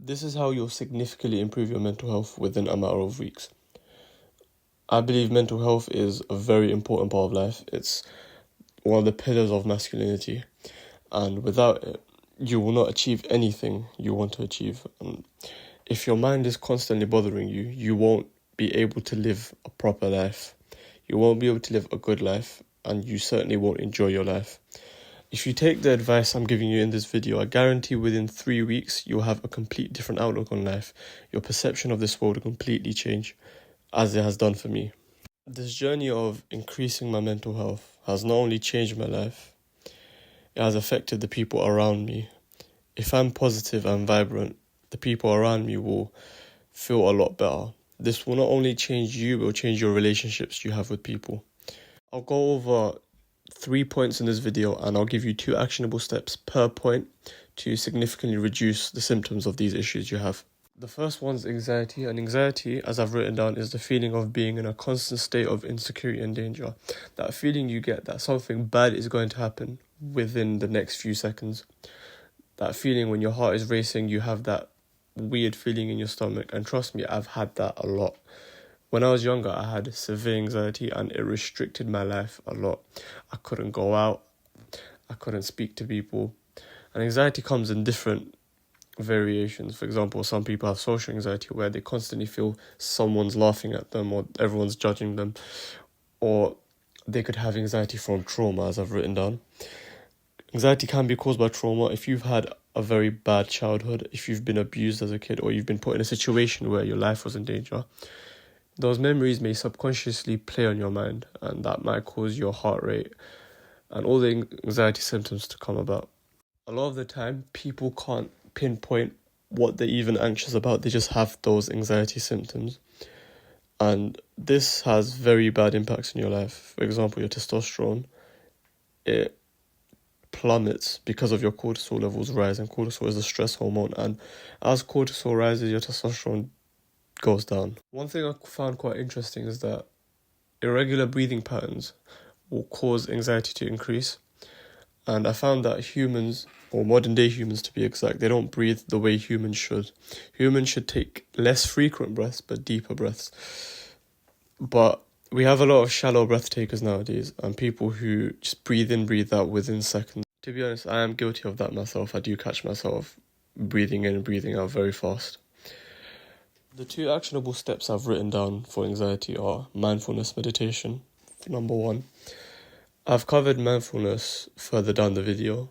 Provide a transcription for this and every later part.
This is how you'll significantly improve your mental health within a matter of weeks. I believe mental health is a very important part of life. It's one of the pillars of masculinity, and without it, you will not achieve anything you want to achieve. And if your mind is constantly bothering you, you won't be able to live a proper life. You won't be able to live a good life, and you certainly won't enjoy your life. If you take the advice I'm giving you in this video, I guarantee within 3 weeks, you'll have a complete different outlook on life. Your perception of this world will completely change, as it has done for me. This journey of increasing my mental health has not only changed my life, it has affected the people around me. If I'm positive and vibrant, the people around me will feel a lot better. This will not only change you, it will change your relationships you have with people. I'll go over 3 points in this video, and I'll give you 2 actionable steps per point to significantly reduce the symptoms of these issues you have. The first one's anxiety, and anxiety, as I've written down, is the feeling of being in a constant state of insecurity and danger. That feeling you get that something bad is going to happen within the next few seconds. That feeling when your heart is racing, you have that weird feeling in your stomach, and trust me, I've had that a lot. When I was younger, I had severe anxiety and it restricted my life a lot. I couldn't go out, I couldn't speak to people. And anxiety comes in different variations. For example, some people have social anxiety where they constantly feel someone's laughing at them or everyone's judging them. Or they could have anxiety from trauma, as I've written down. Anxiety can be caused by trauma. If you've had a very bad childhood, if you've been abused as a kid, or you've been put in a situation where your life was in danger, those memories may subconsciously play on your mind, and that might cause your heart rate and all the anxiety symptoms to come about. A lot of the time, people can't pinpoint what they're even anxious about. They just have those anxiety symptoms. And this has very bad impacts in your life. For example, your testosterone, it plummets because of your cortisol levels rise, and cortisol is a stress hormone. And as cortisol rises, your testosterone goes down. One thing I found quite interesting is that irregular breathing patterns will cause anxiety to increase. And I found that humans, or modern day humans to be exact, they don't breathe the way humans should. Humans should take less frequent breaths but deeper breaths. But we have a lot of shallow breath takers nowadays, and people who just breathe in, breathe out within seconds. To be honest, I am guilty of that myself. I do catch myself breathing in and breathing out very fast. The 2 actionable steps I've written down for anxiety are mindfulness meditation, number 1. I've covered mindfulness further down the video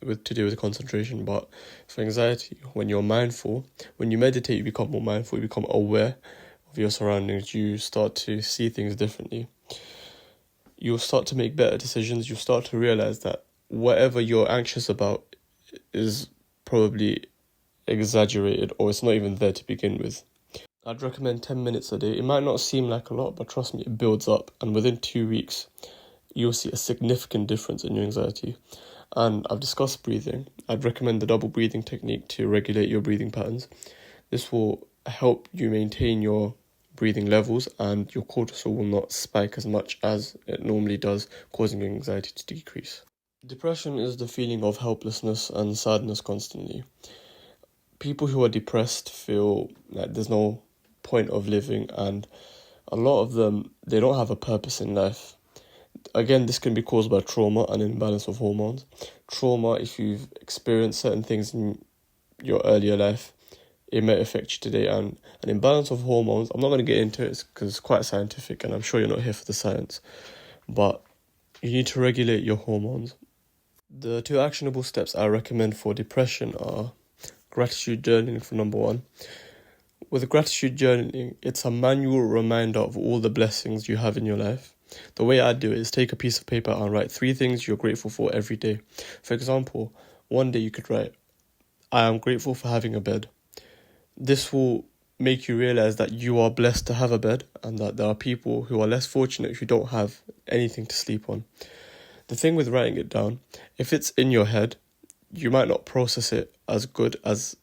to do with concentration, but for anxiety, when you're mindful, when you meditate, you become more mindful, you become aware of your surroundings, you start to see things differently. You'll start to make better decisions, you'll start to realize that whatever you're anxious about is probably exaggerated, or it's not even there to begin with. I'd recommend 10 minutes a day. It might not seem like a lot, but trust me, it builds up. And within 2 weeks, you'll see a significant difference in your anxiety. And I've discussed breathing. I'd recommend the double breathing technique to regulate your breathing patterns. This will help you maintain your breathing levels, and your cortisol will not spike as much as it normally does, causing your anxiety to decrease. Depression is the feeling of helplessness and sadness constantly. People who are depressed feel like there's no point of living, and a lot of them, they don't have a purpose in life. Again, this can be caused by trauma and imbalance of hormones. Trauma, if you've experienced certain things in your earlier life, it may affect you today. And an imbalance of hormones, I'm not going to get into it because it's quite scientific, and I'm sure you're not here for the science, but you need to regulate your hormones. The 2 actionable steps I recommend for depression are gratitude journaling for number 1. With gratitude journaling, it's a manual reminder of all the blessings you have in your life. The way I do it is take a piece of paper and write 3 things you're grateful for every day. For example, one day you could write, I am grateful for having a bed. This will make you realize that you are blessed to have a bed, and that there are people who are less fortunate who don't have anything to sleep on. The thing with writing it down, if it's in your head, you might not process it as good as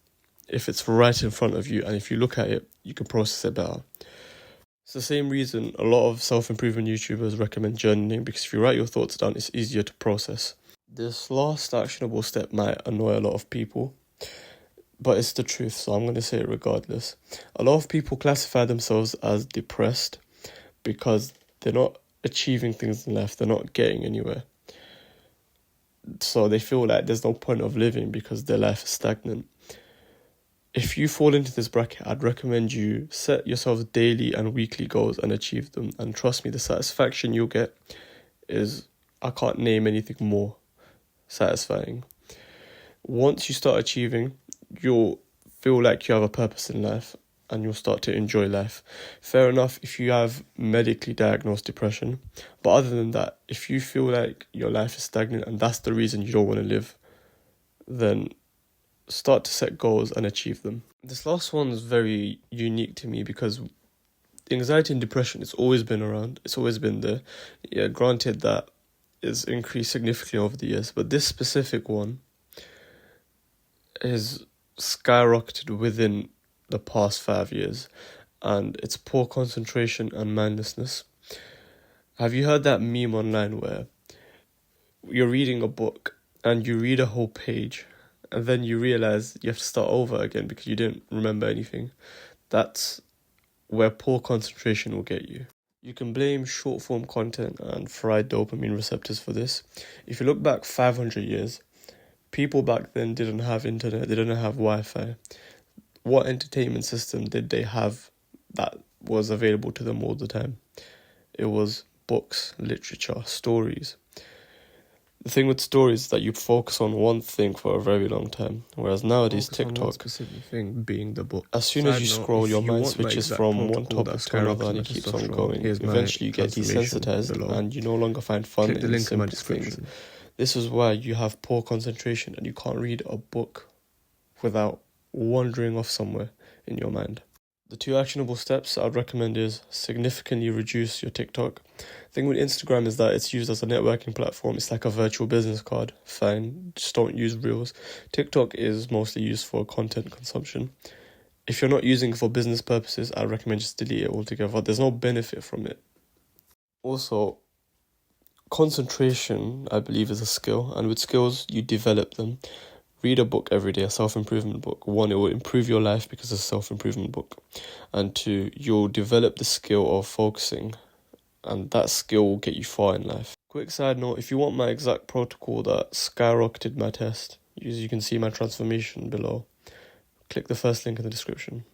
if it's right in front of you, and if you look at it, you can process it better. It's the same reason a lot of self-improvement YouTubers recommend journaling, because if you write your thoughts down, it's easier to process. This last actionable step might annoy a lot of people. but it's the truth, so I'm going to say it regardless. A lot of people classify themselves as depressed because they're not achieving things in life, they're not getting anywhere. So they feel like there's no point of living because their life is stagnant. If you fall into this bracket, I'd recommend you set yourself daily and weekly goals and achieve them. And trust me, the satisfaction you'll get is, I can't name anything more satisfying. Once you start achieving, you'll feel like you have a purpose in life and you'll start to enjoy life. Fair enough if you have medically diagnosed depression, but other than that, if you feel like your life is stagnant and that's the reason you don't want to live, then start to set goals and achieve them. This last one is very unique to me because anxiety and depression, it's always been around, it's always been there. Yeah, granted that it's increased significantly over the years, but this specific one is skyrocketed within the past 5 years, and it's poor concentration and mindlessness. Have you heard that meme online where you're reading a book and you read a whole page and then you realize you have to start over again because you didn't remember anything? That's where poor concentration will get you. You can blame short form content and fried dopamine receptors for this. If you look back 500 years, people back then didn't have internet, they didn't have Wi-Fi. What entertainment system did they have that was available to them all the time? It was books, literature, stories. The thing with stories is that you focus on one thing for a very long time, whereas nowadays TikTok, specific thing being the book. as soon as you scroll, your mind switches from one topic to another and it keeps on going. Eventually you get desensitized and you no longer find fun in the simple things. This is why you have poor concentration and you can't read a book without wandering off somewhere in your mind. The 2 actionable steps I'd recommend is significantly reduce your TikTok. The thing with Instagram is that it's used as a networking platform. It's like a virtual business card. Fine, just don't use Reels. TikTok is mostly used for content consumption. If you're not using it for business purposes, I recommend just delete it altogether. There's no benefit from it. Also, concentration, I believe, is a skill, and with skills, you develop them. Read a book every day, a self-improvement book. 1, it will improve your life because it's a self-improvement book. And 2, you'll develop the skill of focusing, and that skill will get you far in life. Quick side note, if you want my exact protocol that skyrocketed my test, as you can see my transformation below, click the first link in the description.